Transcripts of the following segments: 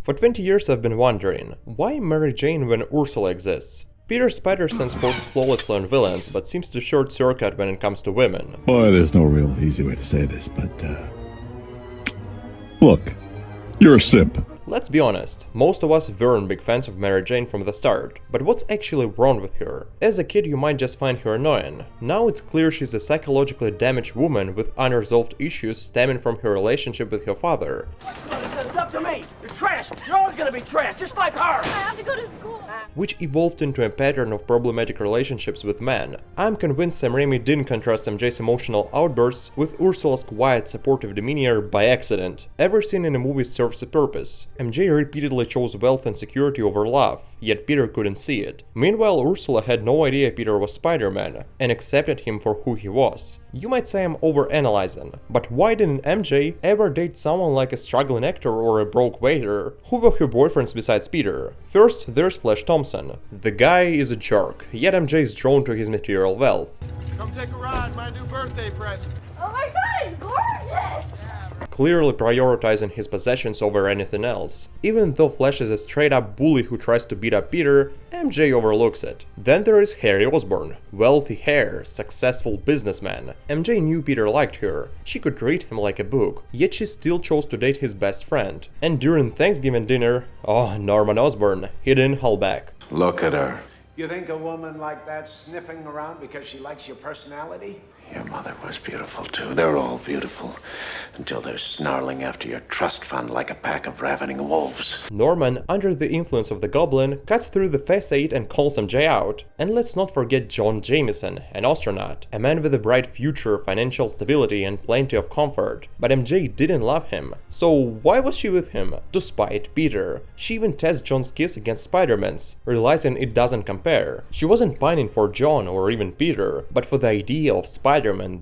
For 20 years I've been wondering, why Mary Jane when Ursula exists? Peter's spider sense works flawlessly on villains, but seems to short circuit when it comes to women. Boy, there's no real easy way to say this, but, look, you're a simp. Let's be honest, most of us weren't big fans of Mary Jane from the start, but what's actually wrong with her? As a kid you might just find her annoying. Now it's clear she's a psychologically damaged woman with unresolved issues stemming from her relationship with her father. It's up to me! You're trash! You're always gonna be trash, just like her! I have to go to school! Which evolved into a pattern of problematic relationships with men. I'm convinced Sam Raimi didn't contrast MJ's emotional outbursts with Ursula's quiet, supportive demeanor by accident. Every scene in a movie serves a purpose. MJ repeatedly chose wealth and security over love, yet Peter couldn't see it. Meanwhile, Ursula had no idea Peter was Spider-Man, and accepted him for who he was. You might say I'm overanalyzing, but why didn't MJ ever date someone like a struggling actor or a broke waiter? Who were her boyfriends besides Peter? First, there's Flash Thompson. The guy is a jerk, yet MJ is drawn to his material wealth. Come take a ride, my new birthday present. Oh my god, it's gorgeous! Clearly prioritizing his possessions over anything else. Even though Flash is a straight-up bully who tries to beat up Peter, MJ overlooks it. Then there is Harry Osborn, wealthy hair, successful businessman. MJ knew Peter liked her, she could read him like a book, yet she still chose to date his best friend. And during Thanksgiving dinner, oh, Norman Osborn, he didn't hold back. Look at her. You think a woman like that sniffing around because she likes your personality? Your mother was beautiful too. They're all beautiful. Until they're snarling after your trust fund like a pack of ravening wolves. Norman, under the influence of the goblin, cuts through the facade and calls MJ out. And let's not forget John Jameson, an astronaut, a man with a bright future, financial stability and plenty of comfort. But MJ didn't love him. So why was she with him? To spite Peter. She even tests John's kiss against Spider-Man's, realizing it doesn't compare. She wasn't pining for John or even Peter, but for the idea of Spider-Man,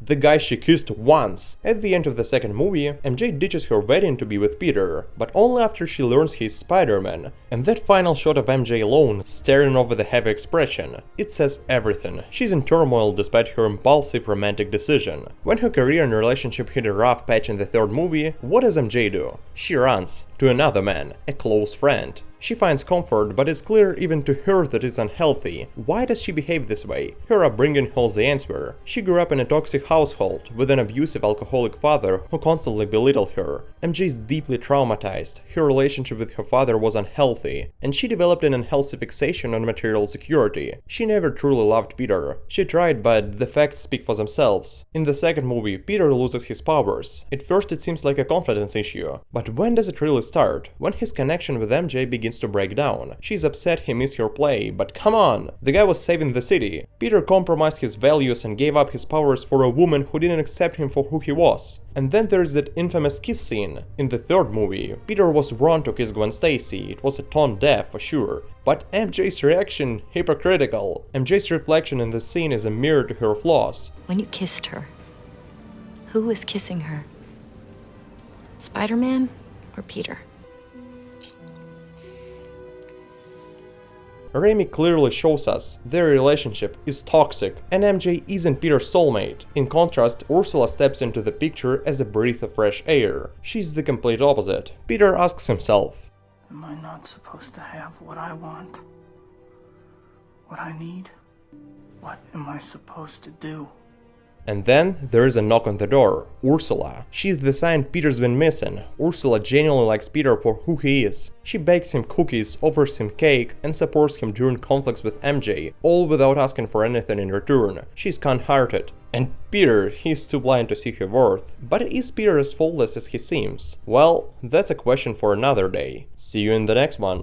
the guy she kissed once. At the end of the second movie, MJ ditches her wedding to be with Peter, but only after she learns he's Spider-Man. And that final shot of MJ alone, staring over the heavy expression, it says everything. She's in turmoil despite her impulsive romantic decision. When her career and relationship hit a rough patch in the third movie, what does MJ do? She runs to another man, a close friend. She finds comfort, but it's clear even to her that it's unhealthy. Why does she behave this way? Her upbringing holds the answer. She grew up in a toxic household, with an abusive alcoholic father who constantly belittled her. MJ is deeply traumatized, her relationship with her father was unhealthy, and she developed an unhealthy fixation on material security. She never truly loved Peter. She tried, but the facts speak for themselves. In the second movie, Peter loses his powers. At first it seems like a confidence issue, but when does it really start? When his connection with MJ begins to break down. She's upset he missed her play, but come on! The guy was saving the city. Peter compromised his values and gave up his powers for a woman who didn't accept him for who he was. And then there's that infamous kiss scene. In the third movie, Peter was wrong to kiss Gwen Stacy, it was a tone deaf for sure. But MJ's reaction, hypocritical. MJ's reflection in the scene is a mirror to her flaws. When you kissed her, who was kissing her? Spider-Man or Peter? Raimi clearly shows us their relationship is toxic and MJ isn't Peter's soulmate. In contrast, Ursula steps into the picture as a breath of fresh air. She's the complete opposite. Peter asks himself, am I not supposed to have what I want? What I need? What am I supposed to do? And then there is a knock on the door. Ursula. She's the sign Peter's been missing. Ursula genuinely likes Peter for who he is. She bakes him cookies, offers him cake, and supports him during conflicts with MJ, all without asking for anything in return. She's kind-hearted. And Peter, he's too blind to see her worth. But is Peter as faultless as he seems? Well, that's a question for another day. See you in the next one.